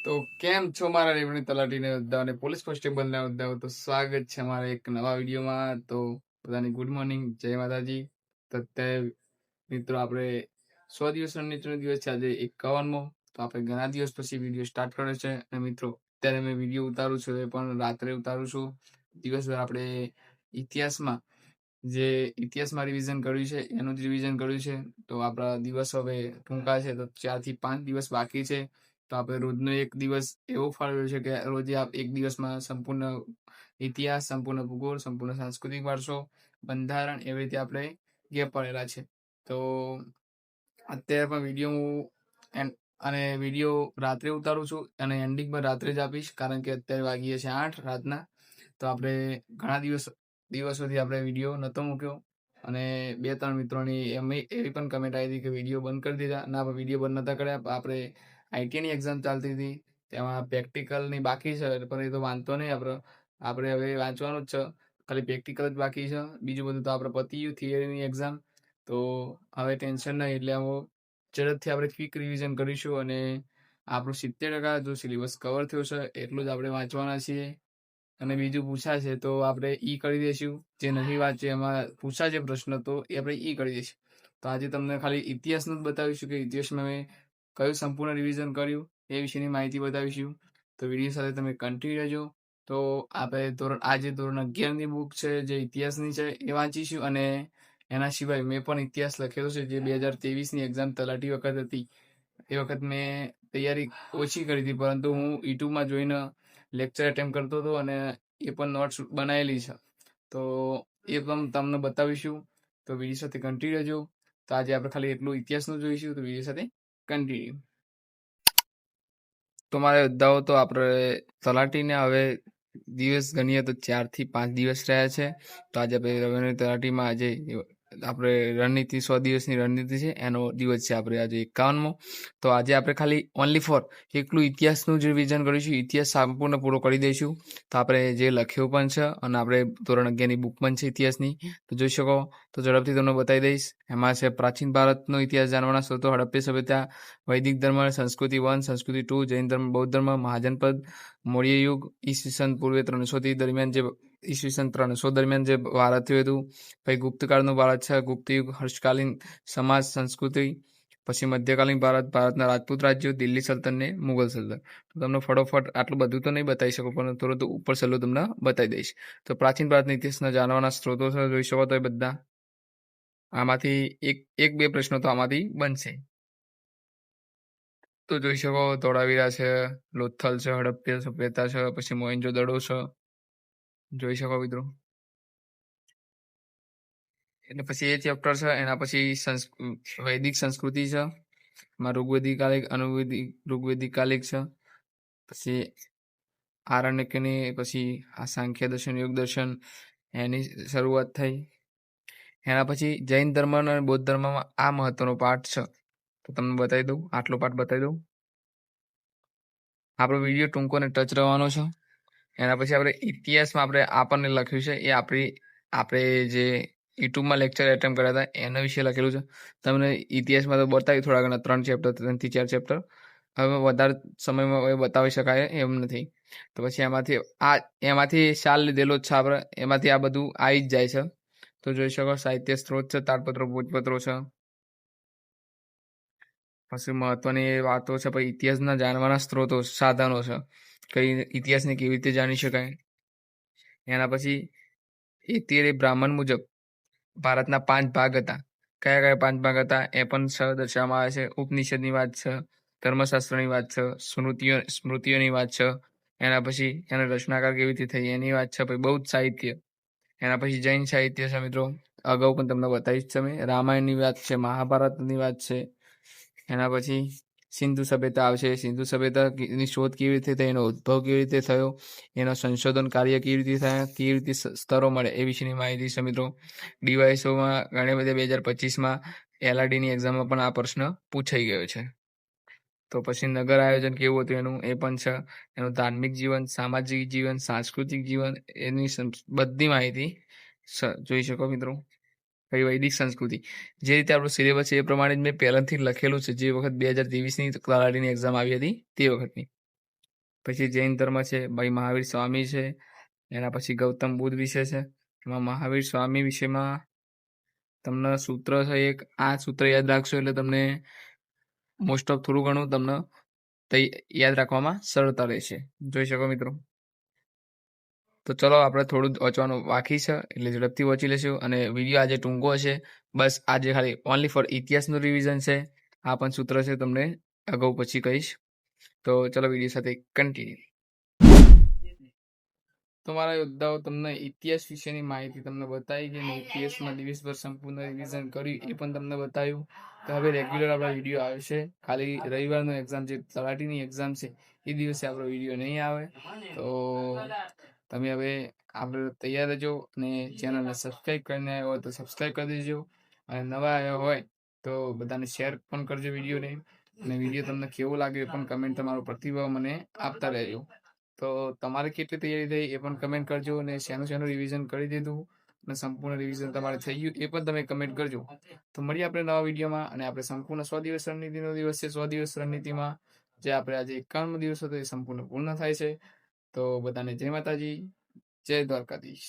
તો કેમ છો મારા રેવન્યુ તલાટીને હોદ્દાઓ અને પોલીસ કોન્સ્ટેબલના હોદ્દાઓ? તો સ્વાગત છે અમારા એક નવા વિડીયોમાં. તો બધાની ગુડ મોર્નિંગ, જય માતાજી. તો અત્યારે મિત્રો આપણે 100 દિવસ રણનીતિનો દિવસ છે, આજે 51મો. તો આપણે ઘણા દિવસ પછી વિડીયો સ્ટાર્ટ કર્યો છે. અને મિત્રો અત્યારે મેં વિડીયો ઉતારું છું, એ પણ રાત્રે ઉતારું છું. દિવસભર આપણે ઇતિહાસમાં રિવિઝન કર્યું છે, એનું જ રિવિઝન કર્યું છે. તો આપણા દિવસ હવે ટૂંકા છે, તો 4 થી 5 દિવસ બાકી છે. તો આપણે રોજનો એક દિવસ એવો ફાળવ્યો છે કે રોજે એક દિવસમાં સંપૂર્ણ ઇતિહાસ, સંપૂર્ણ ભૂગોળ, સંપૂર્ણ સાંસ્કૃતિક વારસો, બંધારણ એવી રીતે આપણે ગેપ પડેલા છે. તો અત્યારે પણ વિડીયો રાત્રે ઉતારું છું અને એન્ડિંગમાં રાત્રે જ આપીશ, કારણ કે અત્યારે વાગીએ છે 8 રાતના. તો આપણે ઘણા દિવસોથી આપણે વિડીયો નહોતો મૂક્યો અને 2-3 મિત્રોની એવી પણ કમેન્ટ આવી હતી કે વિડીયો બંધ કરી દીધા. ના, વિડીયો બંધ નહોતા કર્યા. આપણે આઈટીની એક્ઝામ ચાલતી હતી, તેમાં પ્રેક્ટિકલની બાકી છે, પણ એ તો વાંધો નહીં. આપણે હવે વાંચવાનું જ છે, ખાલી પ્રેક્ટિકલ જ બાકી છે. બીજું બધું તો આપણે પતી ગયું, થિયરીની એક્ઝામ. તો હવે ટેન્શન નહીં, એટલે ઝડપથી આપણે ક્વિક રિવિઝન કરીશું અને આપણું 70% જો સિલેબસ કવર થયો છે એટલું જ આપણે વાંચવાના છીએ. અને બીજું પૂછાશે તો આપણે ઈ કરી દઈશું. જે નથી વાંચ્યું એમાં પૂછાશે પ્રશ્ન તો એ આપણે ઈ કરી દઈશું. તો આજે તમને ખાલી ઇતિહાસનું જ બતાવીશું કે ઇતિહાસમાં મેં કયું સંપૂર્ણ રિવિઝન કર્યું એ વિશેની માહિતી બતાવીશું. તો વિડીયો સાથે તમે કન્ટિન્યુ રહેજો. તો આપણે આજે ધોરણ 11ની બુક છે, જે ઇતિહાસની છે, એ વાંચીશું. અને એના સિવાય મેં પણ ઇતિહાસ લખેલો છે, જે 2023ની એક્ઝામ તલાટી વખત હતી. એ વખત મેં તૈયારી ઓછી કરી હતી, પરંતુ હું યુટ્યુબમાં જોઈને લેક્ચર અટેમ્પ કરતો હતો અને એ પણ નોટ્સ બનાવેલી છે. તો એ પણ તમને બતાવીશું. તો વિડીયો સાથે કન્ટિન્યુ રહેજો. તો આજે આપણે ખાલી એટલું ઇતિહાસનું જોઈશું. તો વિડીયો સાથે કન્ટિન્યુ. તો મારા યોદ્ધાઓ, તો આપણે તલાટીને હવે દિવસ ગણીએ તો 4 થી 5 દિવસ રહ્યા છે. તો આજે આપણે રેવન્યુ તલાટીમાં આજે આપણે રણનીતિ 100 દિવસની રણનીતિ છે, એનો દિવસ છે આપણે આજે 51મો. તો આજે આપણે ખાલી ઓનલી ફોર એકલું ઇતિહાસનું જ રિવિઝન કરીશું. ઇતિહાસ સંપૂર્ણ પૂરો કરી દઈશું. તો આપણે જે લખ્યું પણ છે અને આપણે ધોરણ 11ની બુક પણ છે ઇતિહાસની, તો જોઈ શકો. તો ઝડપથી તમને બતાવી દઈશ. એમાં છે પ્રાચીન ભારતનો ઇતિહાસ જાણવાના સ્ત્રોતો, હડપ્પી સભ્યતા, વૈદિક ધર્મ, સંસ્કૃતિ 1, સંસ્કૃતિ 2, જૈન ધર્મ, બૌદ્ધ ધર્મ, મહાજનપદ, મૌર્ય યુગ, ઈસવીસન પૂર્વે 300 દરમિયાન જે ભારત થયું હતું. પછી ગુપ્તકાળનું ભારત છે, ગુપ્ત યુગ, હર્ષકાલીન સમાજ સંસ્કૃતિ, પછી મધ્યકાલીન ભારતના રાજપૂત રાજ્યો, દિલ્હી સલ્તનત ને મુગલ સલ્તનત. તો તમને ફટોફટ આટલું બધું તો નહીં બતાવી શકું, પણ થોડું ઉપર સહેલું તમને બતાવી દઈશ. તો પ્રાચીન ભારતના ઇતિહાસના જાણવાના સ્ત્રોતો છે, જોઈ શકો તો એ બધા. આમાંથી એક બે પ્રશ્નો તો આમાંથી બનશે. તો જોઈ શકો ધોળાવીરા છે, લોથલ છે, હડપ્પા સભ્યતા છે, પછી મોહેન્જો-દડો છે, જોઈ શકો મિત્રો. એટલે પછી એ ચેપ્ટર છે. એના પછી વૈદિક સંસ્કૃતિ છે, એમાં ઋગ્વેદિક કાલિક, ઋગ્વેદિક કાલિક છે. પછી આરણ્યકની, પછી આ સાંખ્ય દર્શન, યોગ દર્શન, એની શરૂઆત થઈ. એના પછી જૈન ધર્મ અને બૌદ્ધ ધર્મમાં આ મહત્વનો પાઠ છે, તો તમને બતાવી દઉં. આટલો પાઠ બતાવી દઉં. આપણો વિડીયો ટૂંકો અને ટચ રહેવાનો છે. એના પછી આપણે ઇતિહાસમાં આપણને લખ્યું છે, એ આપણે જે યુટ્યુબમાં લેક્ચર એટેમ્પ કર્યા હતા એના વિશે લખેલું છે. તમને ઇતિહાસમાં તો બતાવી થોડા ઘણા 3 ચેપ્ટર, 3 થી 4 ચેપ્ટર. હવે વધારે સમયમાં એ બતાવી શકાય એમ નથી. તો પછી એમાંથી શાલ લીધેલો જ છે આપણે, એમાંથી આ બધું આવી જ જાય છે. તો જોઈ શકો સાહિત્ય સ્ત્રોત છે, તાડપત્રો, ભોજપત્રો છે. પછી મહત્વની વાતો છે, પછી ઇતિહાસના જાણવાના સ્ત્રોતો, સાધનો છે, કઈ ઇતિહાસને કેવી રીતે જાણી શકાય. એના પછી એ બ્રાહ્મણ મુજબ ભારતના 5 ભાગ હતા. કયા કયા 5 ભાગ હતા એ પણ દર્શાવવામાં આવે છે. ઉપનિષદની વાત છે, ધર્મશાસ્ત્રની વાત છે, સ્મૃતિઓની વાત છે. એના પછી એના રચનાકાર કેવી રીતે થઈ એની વાત છે. પછી બૌદ્ધ સાહિત્ય. એના પછી જૈન સાહિત્ય છે મિત્રો, અગાઉ પણ તમને બતાવી જ છે. રામાયણની વાત છે, મહાભારતની વાત છે. એના પછી સિંધુ સભ્યતા આવશે. સિંધુ સભ્યતાની શોધ કેવી રીતે થઈ, એનો ઉદ્ભવ કેવી રીતે થયો, એનો સંશોધન કાર્ય કેવી રીતે થયા, કેવી રીતે સ્તરો મળે એ વિશેની માહિતી છે મિત્રો. ડીવાયસોમાં ઘણી બધી 2025માં એલઆરડીની એક્ઝામમાં પણ આ પ્રશ્ન પૂછાઈ ગયો છે. તો પછી નગર આયોજન કેવું હતું એનું એ પણ છે. એનું ધાર્મિક જીવન, સામાજિક જીવન, સાંસ્કૃતિક જીવન, એની બધી માહિતી જોઈ શકો મિત્રો. પછી વૈદિક સંસ્કૃતિ, જે રીતે આપણું સિલેબસ છે એ પ્રમાણે જ મેં પહેલાથી લખેલું છે, જે વખત 2023ની તલાટીની એક્ઝામ આવી હતી તે વખતની. પછી જૈન ધર્મ છે, ભાઈ મહાવીર સ્વામી છે, એના પછી ગૌતમ બુદ્ધ વિશે છે. એમાં મહાવીર સ્વામી વિશેમાં તમને સૂત્ર છે એક, આ સૂત્ર યાદ રાખશો એટલે તમને મોસ્ટ ઓફ થોડું ઘણું તમને યાદ રાખવામાં સરળતા રહેશે. જોઈ શકો મિત્રો. તો ચલો આપણે થોડું વાંચવાનું બાકી છે એટલે ઝડપથી વાંચી લઈશું. અને વિડીયો આજે ટૂંકો હશે, બસ આજે ખાલી ઓનલી ફોર ઇતિહાસનું રિવિઝન છે. આ પણ સૂત્ર છે, તમને અગાઉ પછી કહીશ. તો ચલો વિડીયો સાથે કન્ટિન્યુ. તો મારા યોદ્ધાઓ તમને ઇતિહાસ વિશેની માહિતી તમને બતાવી કે મેં ઇતિહાસમાં દિવસભર સંપૂર્ણ રિવિઝન કર્યું એ પણ તમને બતાવ્યું. તો હવે રેગ્યુલર આપણા વિડીયો આવશે. ખાલી રવિવારનો એક્ઝામ જે તલાટીની એક્ઝામ છે એ દિવસે આપણો વિડીયો નહીં આવે. તો તમે હવે આપણે તૈયાર રહેજો અને ચેનલને સબસ્ક્રાઈબ કરીને આવ્યો હોય તો સબસ્ક્રાઈબ કરી દેજો. અને નવા આવ્યા હોય તો બધાને શેર પણ કરજો વિડીયોને. અને વિડીયો તમને કેવો લાગ્યો એ પણ કમેન્ટ તમારો પ્રતિભાવ મને આપતા રહેજો. તો તમારે કેટલી તૈયારી થઈ એ પણ કમેન્ટ કરજો. અને શેનું રિવિઝન કરી દીધું અને સંપૂર્ણ રિવિઝન તમારે થઈ ગયું એ પણ તમે કમેન્ટ કરજો. તો મળીએ આપણે નવા વિડીયોમાં. અને આપણે સંપૂર્ણ 100 દિવસ રણનીતિનો દિવસ છે. 100 દિવસ રણનીતિમાં જે આપણે આજે 51મો દિવસ હતો એ સંપૂર્ણ પૂર્ણ થાય છે. તો બધાને જય માતાજી, જય દ્વારકાધીશ.